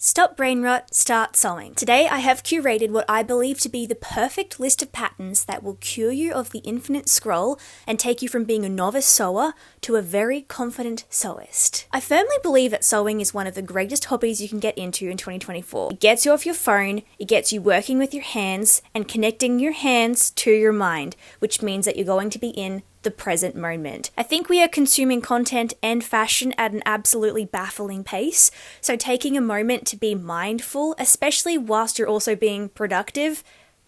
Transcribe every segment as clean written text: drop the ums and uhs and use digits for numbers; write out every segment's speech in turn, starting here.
Stop brain rot, start sewing. Today I have curated what I believe to be the perfect list of patterns that will cure you of the infinite scroll and take you from being a novice sewer to a very confident sewist. I firmly believe that sewing is one of the greatest hobbies you can get into in 2024. It gets you off your phone, it gets you working with your hands and connecting your hands to your mind, which means that you're going to be in the present moment. I think we are consuming content and fashion at an absolutely baffling pace, so taking a moment to be mindful, especially whilst you're also being productive,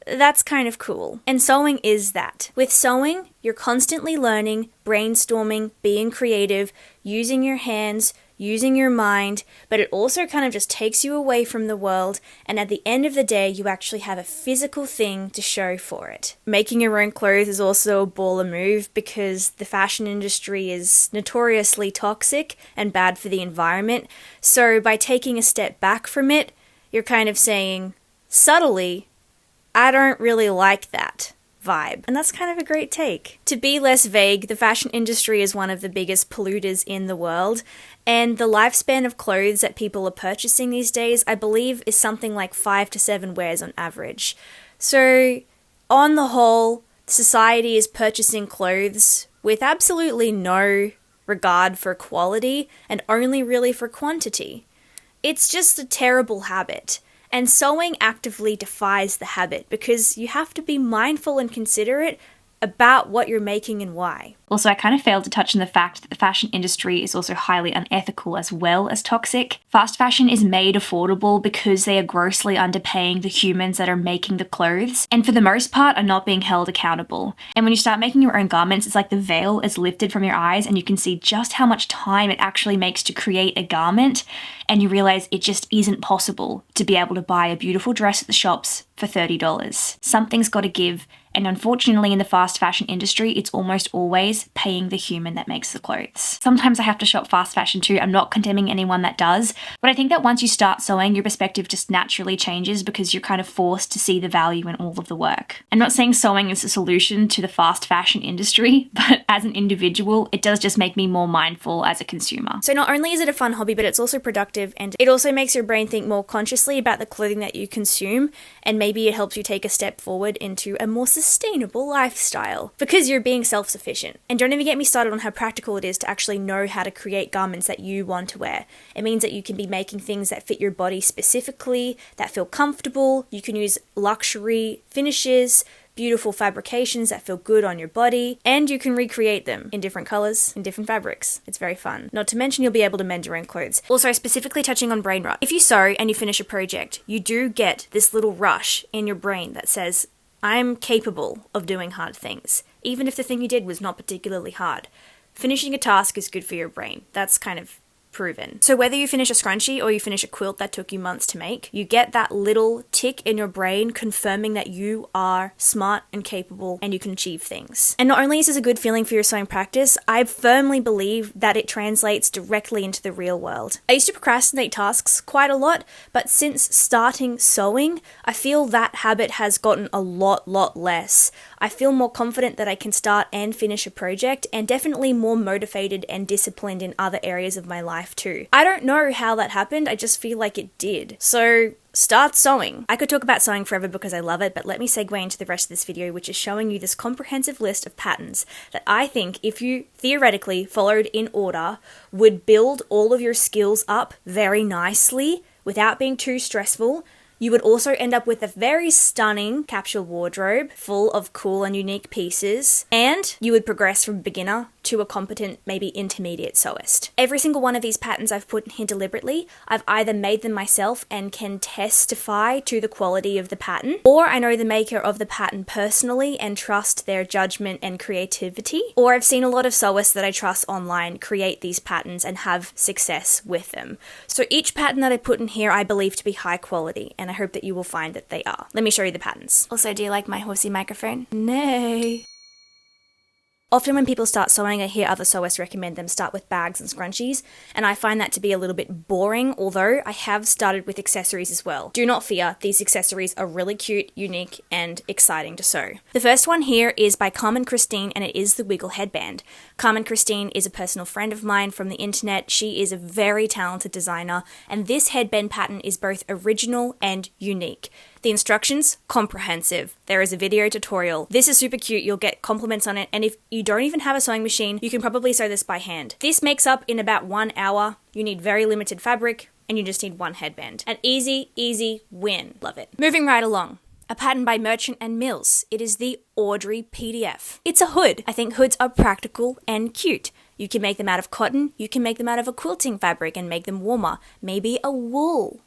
that's kind of cool. And sewing is that. With sewing, you're constantly learning, brainstorming, being creative, using your hands, using your mind, but it also kind of just takes you away from the world, and at the end of the day, you actually have a physical thing to show for it. Making your own clothes is also a baller move because the fashion industry is notoriously toxic and bad for the environment, so by taking a step back from it, you're kind of saying, subtly, I don't really like that vibe. And that's kind of a great take. To be less vague, the fashion industry is one of the biggest polluters in the world, and the lifespan of clothes that people are purchasing these days, I believe, is something like 5 to 7 wears on average. So, on the whole, society is purchasing clothes with absolutely no regard for quality and only really for quantity. It's just a terrible habit. And sewing actively defies the habit because you have to be mindful and considerate about what you're making and why. Also, I kind of failed to touch on the fact that the fashion industry is also highly unethical as well as toxic. Fast fashion is made affordable because they are grossly underpaying the humans that are making the clothes, and for the most part are not being held accountable. And when you start making your own garments, it's like the veil is lifted from your eyes and you can see just how much time it actually makes to create a garment, and you realize it just isn't possible to be able to buy a beautiful dress at the shops for $30. Something's got to give. And unfortunately in the fast fashion industry, it's almost always paying the human that makes the clothes. Sometimes I have to shop fast fashion too. I'm not condemning anyone that does, but I think that once you start sewing, your perspective just naturally changes because you're kind of forced to see the value in all of the work. I'm not saying sewing is a solution to the fast fashion industry, but as an individual, it does just make me more mindful as a consumer. So not only is it a fun hobby, but it's also productive, and it also makes your brain think more consciously about the clothing that you consume, and maybe it helps you take a step forward into a more sustainable lifestyle because you're being self-sufficient. And don't even get me started on how practical it is to actually know how to create garments that you want to wear. It means that you can be making things that fit your body specifically, that feel comfortable. You can use luxury finishes, beautiful fabrications that feel good on your body, and you can recreate them in different colors, in different fabrics. It's very fun. Not to mention you'll be able to mend your own clothes. Also, specifically touching on brain rot. If you sew and you finish a project, you do get this little rush in your brain that says, I'm capable of doing hard things, even if the thing you did was not particularly hard. Finishing a task is good for your brain. That's kind of proven. So whether you finish a scrunchie or you finish a quilt that took you months to make, you get that little tick in your brain confirming that you are smart and capable and you can achieve things. And not only is this a good feeling for your sewing practice, I firmly believe that it translates directly into the real world. I used to procrastinate tasks quite a lot, but since starting sewing, I feel that habit has gotten a lot less. I feel more confident that I can start and finish a project, and definitely more motivated and disciplined in other areas of my life too. I don't know how that happened, I just feel like it did. So start sewing. I could talk about sewing forever because I love it, but let me segue into the rest of this video, which is showing you this comprehensive list of patterns that I think, if you theoretically followed in order, would build all of your skills up very nicely without being too stressful. You would also end up with a very stunning capsule wardrobe full of cool and unique pieces, and you would progress from beginner to a competent, maybe intermediate sewist. Every single one of these patterns I've put in here deliberately, I've either made them myself and can testify to the quality of the pattern, or I know the maker of the pattern personally and trust their judgment and creativity, or I've seen a lot of sewists that I trust online create these patterns and have success with them. So each pattern that I put in here I believe to be high quality, and I hope that you will find that they are. Let me show you the patterns. Also, do you like my horsey microphone? Nay. Often when people start sewing, I hear other sewists recommend them start with bags and scrunchies, and I find that to be a little bit boring, although I have started with accessories as well. Do not fear, these accessories are really cute, unique, and exciting to sew. The first one here is by Carmen Christine, and it is the Wiggle Headband. Carmen Christine is a personal friend of mine from the internet. She is a very talented designer, and this headband pattern is both original and unique. The instructions, comprehensive. There is a video tutorial. This is super cute, you'll get compliments on it, and if you don't even have a sewing machine, you can probably sew this by hand. This makes up in about 1 hour. You need very limited fabric, and you just need one headband. An easy, easy win. Love it. Moving right along. A pattern by Merchant and Mills. It is the Audrey PDF. It's a hood. I think hoods are practical and cute. You can make them out of cotton, you can make them out of a quilting fabric and make them warmer. Maybe a wool.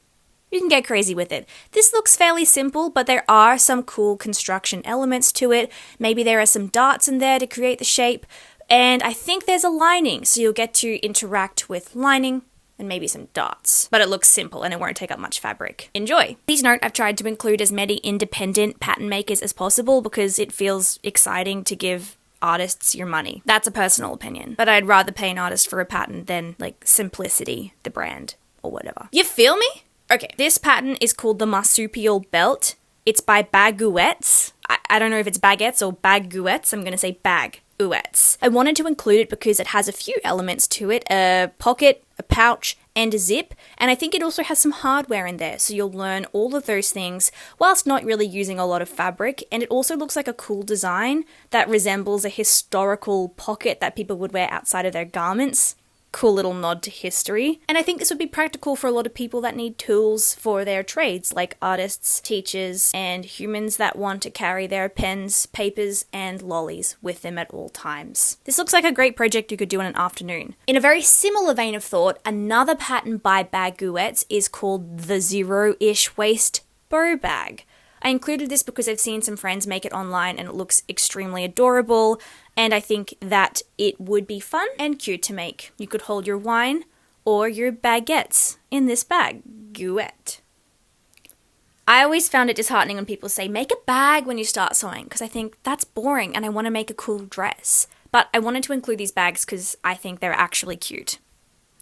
You can get crazy with it. This looks fairly simple, but there are some cool construction elements to it. Maybe there are some darts in there to create the shape. And I think there's a lining, so you'll get to interact with lining and maybe some darts. But it looks simple and it won't take up much fabric. Enjoy! Please note I've tried to include as many independent pattern makers as possible because it feels exciting to give artists your money. That's a personal opinion. But I'd rather pay an artist for a pattern than, like, Simplicity, the brand, or whatever. You feel me? Okay, this pattern is called the Marsupial Belt. It's by Bag.uettes. I don't know if it's Bag.uettes or Bag.uettes. I'm going to say Bag.uettes. I wanted to include it because it has a few elements to it. A pocket, a pouch, and a zip. And I think it also has some hardware in there. So you'll learn all of those things whilst not really using a lot of fabric. And it also looks like a cool design that resembles a historical pocket that people would wear outside of their garments. Cool little nod to history. And I think this would be practical for a lot of people that need tools for their trades, like artists, teachers, and humans that want to carry their pens, papers, and lollies with them at all times. This looks like a great project you could do in an afternoon. In a very similar vein of thought, another pattern by Bag.uettes is called the Zero-ish Waist Bow Bag. I included this because I've seen some friends make it online and it looks extremely adorable, and I think that it would be fun and cute to make. You could hold your wine or your baguettes in this Bag.uette. I always found it disheartening when people say, make a bag when you start sewing, because I think that's boring and I want to make a cool dress. But I wanted to include these bags because I think they're actually cute.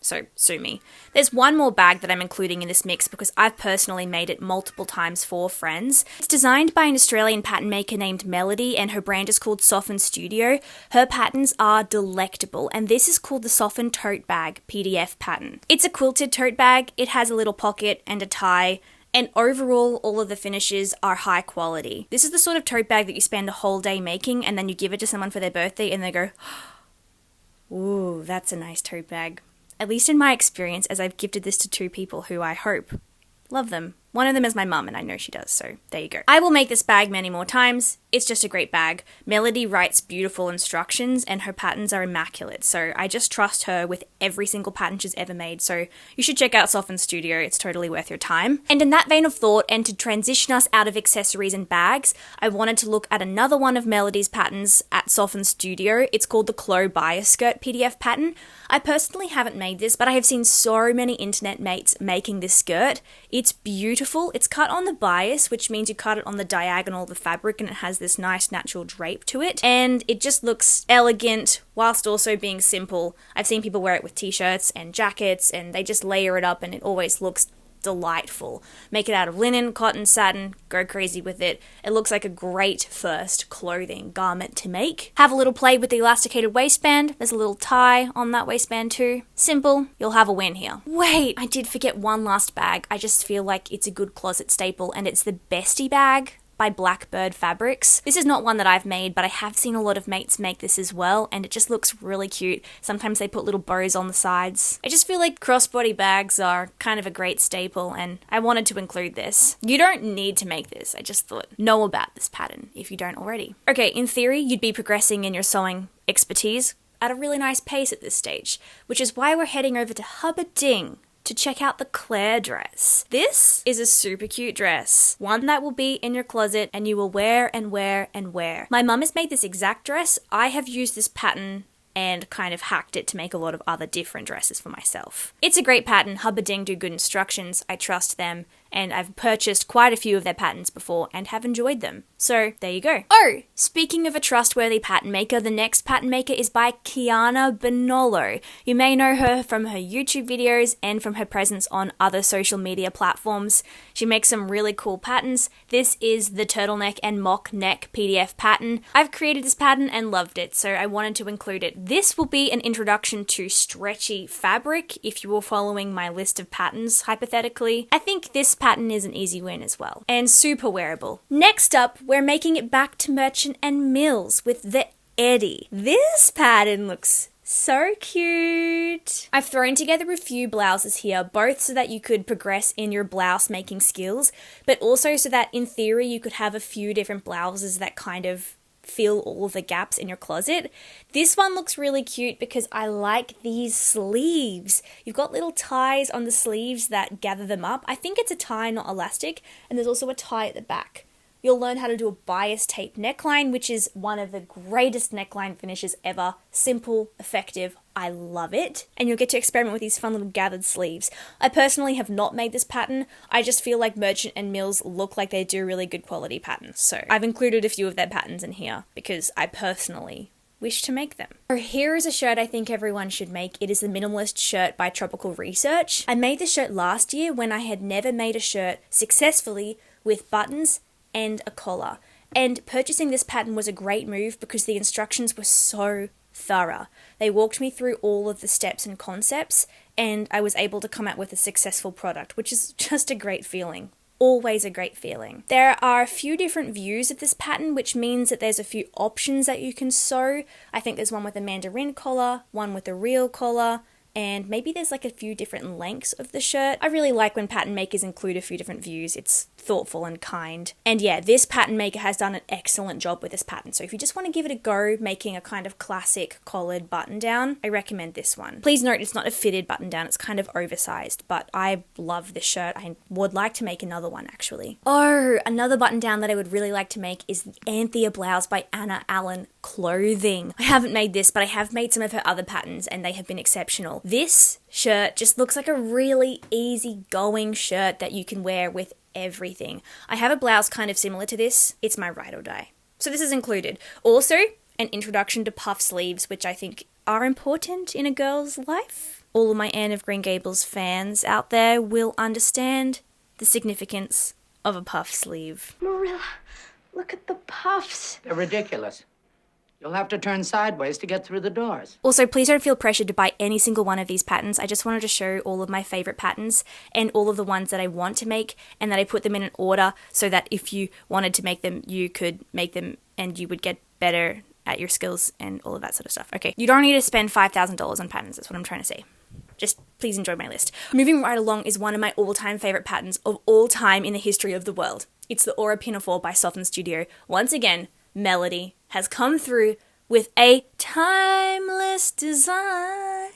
So, sue me. There's one more bag that I'm including in this mix because I've personally made it multiple times for friends. It's designed by an Australian pattern maker named Melody, and her brand is called Soften Studio. Her patterns are delectable, and this is called the Soften Tote Bag PDF pattern. It's a quilted tote bag, it has a little pocket and a tie, and overall, all of the finishes are high quality. This is the sort of tote bag that you spend a whole day making, and then you give it to someone for their birthday, and they go, ooh, that's a nice tote bag. At least in my experience, as I've gifted this to 2 people who I hope love them. One of them is my mum, and I know she does, so there you go. I will make this bag many more times. It's just a great bag. Melody writes beautiful instructions, and her patterns are immaculate, so I just trust her with every single pattern she's ever made, so you should check out Soften Studio. It's totally worth your time. And in that vein of thought, and to transition us out of accessories and bags, I wanted to look at another one of Melody's patterns at Soften Studio. It's called the Clo Bias Skirt PDF pattern. I personally haven't made this, but I have seen so many internet mates making this skirt. It's beautiful. It's cut on the bias, which means you cut it on the diagonal of the fabric, and it has this nice natural drape to it. And it just looks elegant whilst also being simple. I've seen people wear it with t-shirts and jackets, and they just layer it up and it always looks delightful. Make it out of linen, cotton, satin, go crazy with it. It looks like a great first clothing garment to make. Have a little play with the elasticated waistband. There's a little tie on that waistband too. Simple, you'll have a win here. Wait, I did forget one last bag. I just feel like it's a good closet staple, and it's the Bestie Bag by BlackBird Fabrics. This is not one that I've made, but I have seen a lot of mates make this as well, and it just looks really cute. Sometimes they put little bows on the sides. I just feel like crossbody bags are kind of a great staple, and I wanted to include this. You don't need to make this, I just thought know about this pattern if you don't already. Okay, in theory, you'd be progressing in your sewing expertise at a really nice pace at this stage, which is why we're heading over to Hubba to check out the Clare Dress. This is a super cute dress, one that will be in your closet and you will wear and wear and wear. My mum has made this exact dress. I have used this pattern and kind of hacked it to make a lot of other different dresses for myself. It's a great pattern. Hubba do good instructions. I trust them. and I've purchased quite a few of their patterns before and have enjoyed them. So there you go. Oh, speaking of a trustworthy pattern maker, the next pattern maker is by Kiana Bonollo. You may know her from her YouTube videos and from her presence on other social media platforms. She makes some really cool patterns. This is the Turtleneck and Mock neck PDF pattern. I've created this pattern and loved it, so I wanted to include it. This will be an introduction to stretchy fabric if you were following my list of patterns, hypothetically. I think this pattern is an easy win as well, and super wearable. Next up, we're making it back to Merchant and Mills with the Edie. This pattern looks so cute. I've thrown together a few blouses here, both so that you could progress in your blouse making skills, but also so that in theory you could have a few different blouses that kind of fill all of the gaps in your closet. This one looks really cute because I like these sleeves. You've got little ties on the sleeves that gather them up. I think it's a tie, not elastic, and there's also a tie at the back. You'll learn how to do a bias tape neckline, which is one of the greatest neckline finishes ever. Simple, effective, I love it. And you'll get to experiment with these fun little gathered sleeves. I personally have not made this pattern. I just feel like Merchant and Mills look like they do really good quality patterns. So I've included a few of their patterns in here because I personally wish to make them. So here is a shirt I think everyone should make. It is the Minimalist Shirt by Tropical Research. I made this shirt last year when I had never made a shirt successfully with buttons and a collar. And purchasing this pattern was a great move because the instructions were so thorough. They walked me through all of the steps and concepts, and I was able to come out with a successful product, which is just a great feeling. Always a great feeling. There are a few different views of this pattern, which means that there's a few options that you can sew. I think there's one with a mandarin collar, one with a real collar, and maybe there's like a few different lengths of the shirt. I really like when pattern makers include a few different views. It's thoughtful and kind. And yeah, this pattern maker has done an excellent job with this pattern. So if you just want to give it a go making a kind of classic collared button down, I recommend this one. Please note it's not a fitted button down, it's kind of oversized, but I love this shirt. I would like to make another one actually. Oh, another button down that I would really like to make is the Athena Blouse by Anna Allen Clothing. I haven't made this, but I have made some of her other patterns and they have been exceptional. This shirt just looks like a really easy going shirt that you can wear with everything. I have a blouse kind of similar to this. It's my ride or die. So this is included. Also, an introduction to puff sleeves, which I think are important in a girl's life. All of my Anne of Green Gables fans out there will understand the significance of a puff sleeve. Marilla, look at the puffs. They're ridiculous. You'll have to turn sideways to get through the doors. Also, please don't feel pressured to buy any single one of these patterns. I just wanted to show all of my favorite patterns and all of the ones that I want to make and that I put them in an order so that if you wanted to make them, you could make them and you would get better at your skills and all of that sort of stuff. Okay, you don't need to spend $5,000 on patterns, that's what I'm trying to say. Just please enjoy my list. Moving right along is one of my all-time favorite patterns of all time in the history of the world. It's the Ora Pinafore by Soften Studio. Once again, Melody has come through with a timeless design.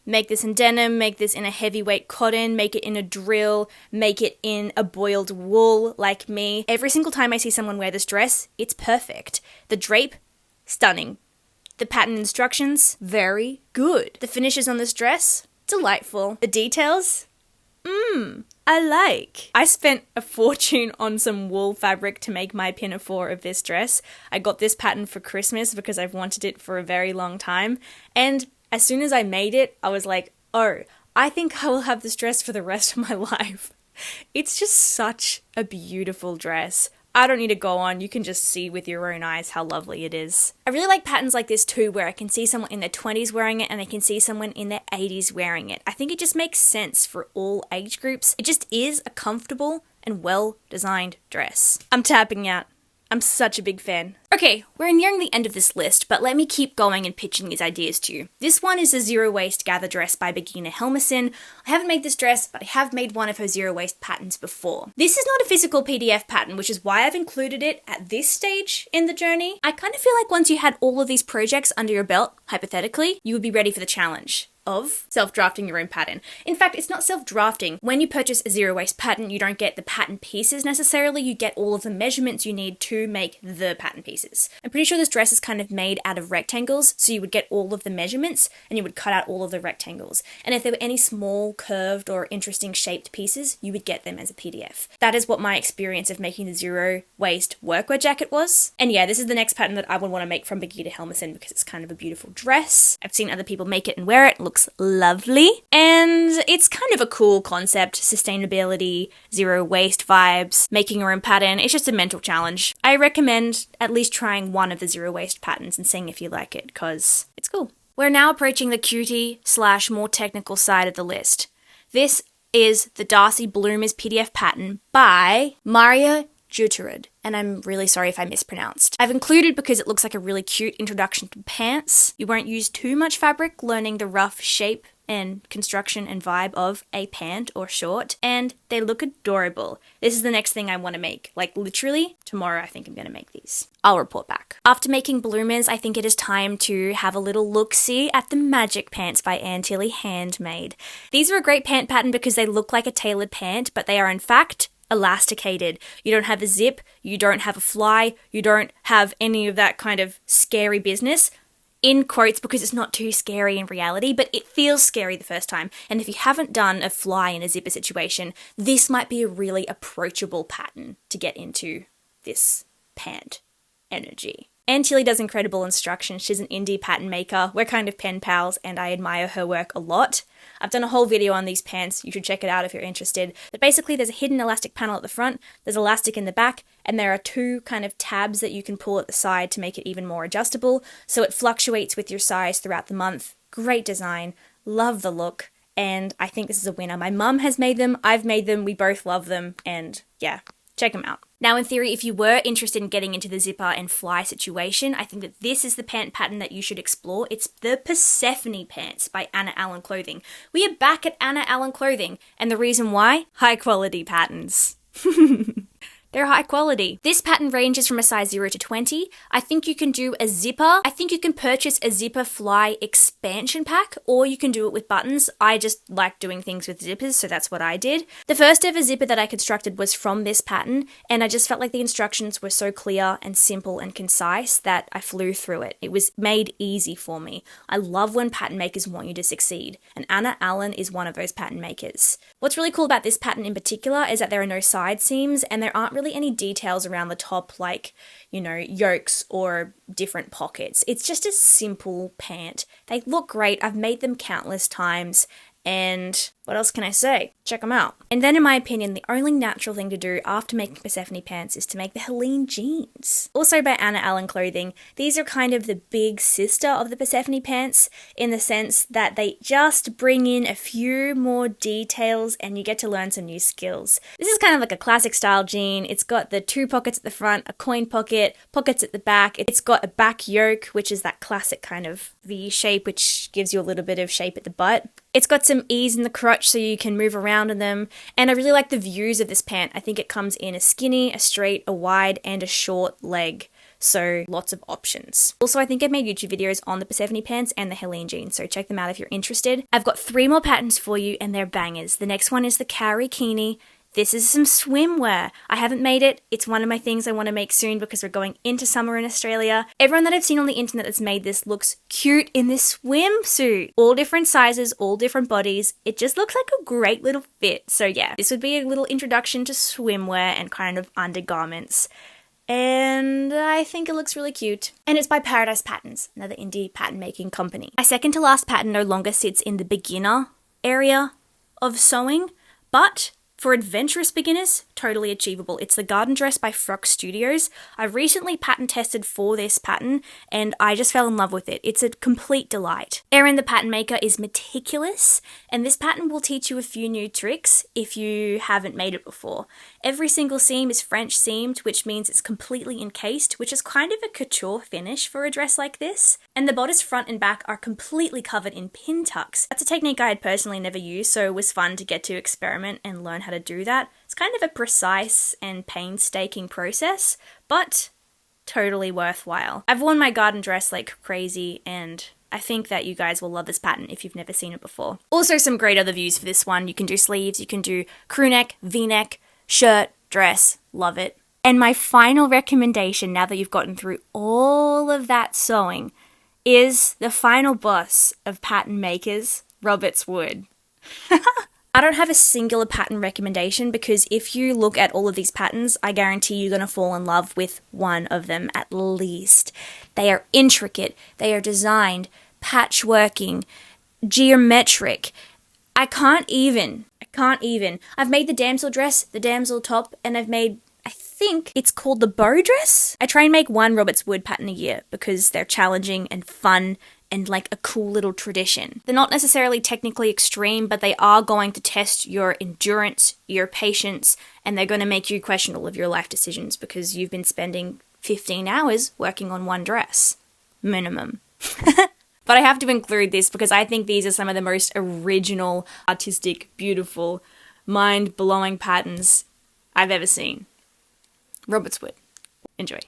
Make this in denim, make this in a heavyweight cotton, make it in a drill, make it in a boiled wool like me. Every single time I see someone wear this dress, it's perfect. The drape, stunning. The pattern instructions, very good. The finishes on this dress, delightful. The details, I like. I spent a fortune on some wool fabric to make my pinafore of this dress. I got this pattern for Christmas because I've wanted it for a very long time. And as soon as I made it, I was like, oh, I think I will have this dress for the rest of my life. It's just such a beautiful dress. I don't need to go on, you can just see with your own eyes how lovely it is. I really like patterns like this too, where I can see someone in their 20s wearing it and I can see someone in their 80s wearing it. I think it just makes sense for all age groups. It just is a comfortable and well-designed dress. I'm tapping out. I'm such a big fan. Okay, we're nearing the end of this list, but let me keep going and pitching these ideas to you. This one is a zero-waist gather dress by Birgitta Helmersson. I haven't made this dress, but I have made one of her zero-waist patterns before. This is not a physical PDF pattern, which is why I've included it at this stage in the journey. I kind of feel like once you had all of these projects under your belt, hypothetically, you would be ready for the challenge of self-drafting your own pattern. In fact, it's not self-drafting. When you purchase a zero waste pattern, you don't get the pattern pieces necessarily, you get all of the measurements you need to make the pattern pieces. I'm pretty sure this dress is kind of made out of rectangles, so you would get all of the measurements and you would cut out all of the rectangles. And if there were any small, curved, or interesting shaped pieces, you would get them as a PDF. That is what my experience of making the zero waste workwear jacket was. And yeah, this is the next pattern that I would want to make from Birgitta Helmersson because it's kind of a beautiful dress. I've seen other people make it and wear it. It looks lovely. And it's kind of a cool concept. Sustainability, zero waste vibes, making your own pattern. It's just a mental challenge. I recommend at least trying one of the zero waste patterns and seeing if you like it because it's cool. We're now approaching the cutie / more technical side of the list. This is the Darcy Bloomers PDF pattern by Juterud, and I'm really sorry if I mispronounced. I've included because it looks like a really cute introduction to pants. You won't use too much fabric, learning the rough shape and construction and vibe of a pant or short, and they look adorable. This is the next thing I want to make. Like literally, tomorrow I think I'm going to make these. I'll report back. After making bloomers, I think it is time to have a little look-see at the Magic Pants by Tilley Handmade. These are a great pant pattern because they look like a tailored pant, but they are in fact elasticated. You don't have a zip, you don't have a fly, you don't have any of that kind of scary business. In quotes, because it's not too scary in reality, but it feels scary the first time. And if you haven't done a fly in a zipper situation, this might be a really approachable pattern to get into this pant energy. And Tilley does incredible instruction. She's an indie pattern maker. We're kind of pen pals and I admire her work a lot. I've done a whole video on these pants. You should check it out if you're interested. But basically there's a hidden elastic panel at the front, there's elastic in the back, and there are two kind of tabs that you can pull at the side to make it even more adjustable. So it fluctuates with your size throughout the month. Great design. Love the look. And I think this is a winner. My mum has made them. I've made them. We both love them. And yeah, check them out. Now, in theory, if you were interested in getting into the zipper and fly situation, I think that this is the pant pattern that you should explore. It's the Persephone Pants by Anna Allen Clothing. We are back at Anna Allen Clothing, and the reason why? High quality patterns. They're high quality. This pattern ranges from a size 0 to 20. I think you can do a zipper. I think you can purchase a zipper fly expansion pack, or you can do it with buttons. I just like doing things with zippers, so that's what I did. The first ever zipper that I constructed was from this pattern, and I just felt like the instructions were so clear and simple and concise that I flew through it. It was made easy for me. I love when pattern makers want you to succeed, and Anna Allen is one of those pattern makers. What's really cool about this pattern in particular is that there are no side seams, and there aren't really any details around the top like, you know, yokes or different pockets. It's just a simple pant. They look great. I've made them countless times. And what else can I say? Check them out. And then in my opinion, the only natural thing to do after making Persephone Pants is to make the Helene jeans. Also by Anna Allen Clothing. These are kind of the big sister of the Persephone Pants in the sense that they just bring in a few more details and you get to learn some new skills. This is kind of like a classic style jean. It's got the 2 pockets at the front, a coin pocket, pockets at the back. It's got a back yoke, which is that classic kind of V shape, which gives you a little bit of shape at the butt. It's got some ease in the crotch so you can move around in them, and I really like the views of this pant. I think it comes in a skinny, a straight, a wide, and a short leg, so lots of options. Also, I think I've made YouTube videos on the Persephone Pants and the Helene jeans, so check them out if you're interested. I've got 3 more patterns for you, and they're bangers. The next one is the Carry Kini. This is some swimwear. I haven't made it. It's one of my things I want to make soon because we're going into summer in Australia. Everyone that I've seen on the internet that's made this looks cute in this swimsuit. All different sizes, all different bodies. It just looks like a great little fit. So yeah, this would be a little introduction to swimwear and kind of undergarments. And I think it looks really cute. And it's by Paradise Patterns, another indie pattern making company. My second to last pattern no longer sits in the beginner area of sewing, but for adventurous beginners, totally achievable. It's the Garden Dress by Frock Studios. I recently pattern tested for this pattern and I just fell in love with it. It's a complete delight. Erin, the pattern maker, is meticulous, and this pattern will teach you a few new tricks if you haven't made it before. Every single seam is French seamed, which means it's completely encased, which is kind of a couture finish for a dress like this. And the bodice front and back are completely covered in pin tucks. That's a technique I had personally never used, so it was fun to get to experiment and learn how to do that. It's kind of a precise and painstaking process, but totally worthwhile. I've worn my garden dress like crazy and I think that you guys will love this pattern if you've never seen it before. Also some great other views for this one. You can do sleeves, you can do crew neck, v-neck, shirt, dress, love it. And my final recommendation, now that you've gotten through all of that sewing, is the final boss of pattern makers, Roberts Wood. I don't have a singular pattern recommendation because if you look at all of these patterns, I guarantee you're going to fall in love with one of them at least. They are intricate, they are designed, patchworking, geometric. I can't even. I've made the damsel dress, the damsel top, and I've made, I think it's called the bow dress. I try and make one Roberts Wood pattern a year because they're challenging and fun and like a cool little tradition. They're not necessarily technically extreme, but they are going to test your endurance, your patience, and they're going to make you question all of your life decisions because you've been spending 15 hours working on one dress. Minimum. But I have to include this because I think these are some of the most original, artistic, beautiful, mind-blowing patterns I've ever seen. Roberts Wood. Enjoy.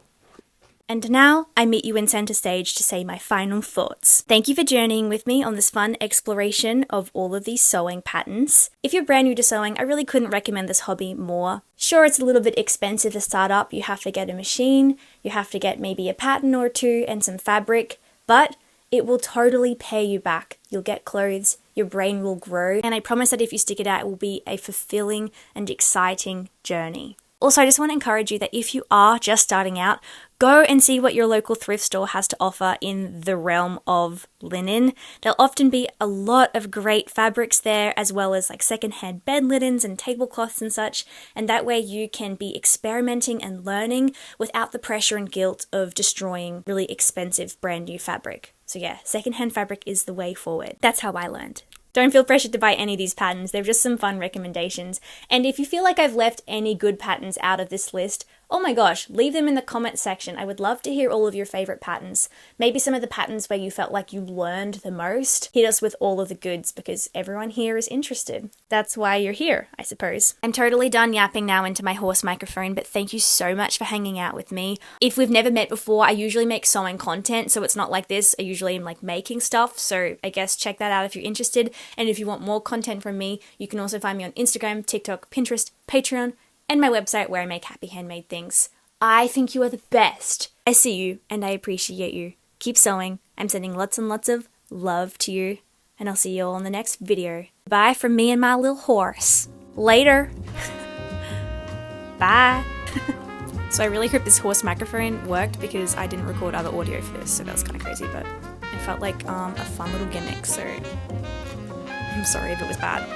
And now I meet you in center stage to say my final thoughts. Thank you for journeying with me on this fun exploration of all of these sewing patterns. If you're brand new to sewing, I really couldn't recommend this hobby more. Sure, it's a little bit expensive to start up. You have to get a machine, you have to get maybe a pattern or two and some fabric, but it will totally pay you back. You'll get clothes, your brain will grow, and I promise that if you stick it out, it will be a fulfilling and exciting journey. Also, I just want to encourage you that if you are just starting out, go and see what your local thrift store has to offer in the realm of linen. There'll often be a lot of great fabrics there, as well as like secondhand bed linens and tablecloths and such, and that way you can be experimenting and learning without the pressure and guilt of destroying really expensive brand new fabric. So yeah, secondhand fabric is the way forward. That's how I learned. Don't feel pressured to buy any of these patterns, they're just some fun recommendations. And if you feel like I've left any good patterns out of this list, oh my gosh, leave them in the comment section. I would love to hear all of your favorite patterns. Maybe some of the patterns where you felt like you learned the most. Hit us with all of the goods because everyone here is interested. That's why you're here, I suppose. I'm totally done yapping now into my horse microphone, but thank you so much for hanging out with me. If we've never met before, I usually make sewing content, so it's not like this. I usually am like making stuff, so I guess check that out if you're interested. And if you want more content from me, you can also find me on Instagram, TikTok, Pinterest, Patreon, and my website where I make happy handmade things. I think you are the best. I see you and I appreciate you. Keep sewing. I'm sending lots and lots of love to you, and I'll see you all in the next video. Bye from me and my little horse. Later. Bye. So I really hope this horse microphone worked because I didn't record other audio for this, so that was kind of crazy, but it felt like a fun little gimmick, so I'm sorry if it was bad.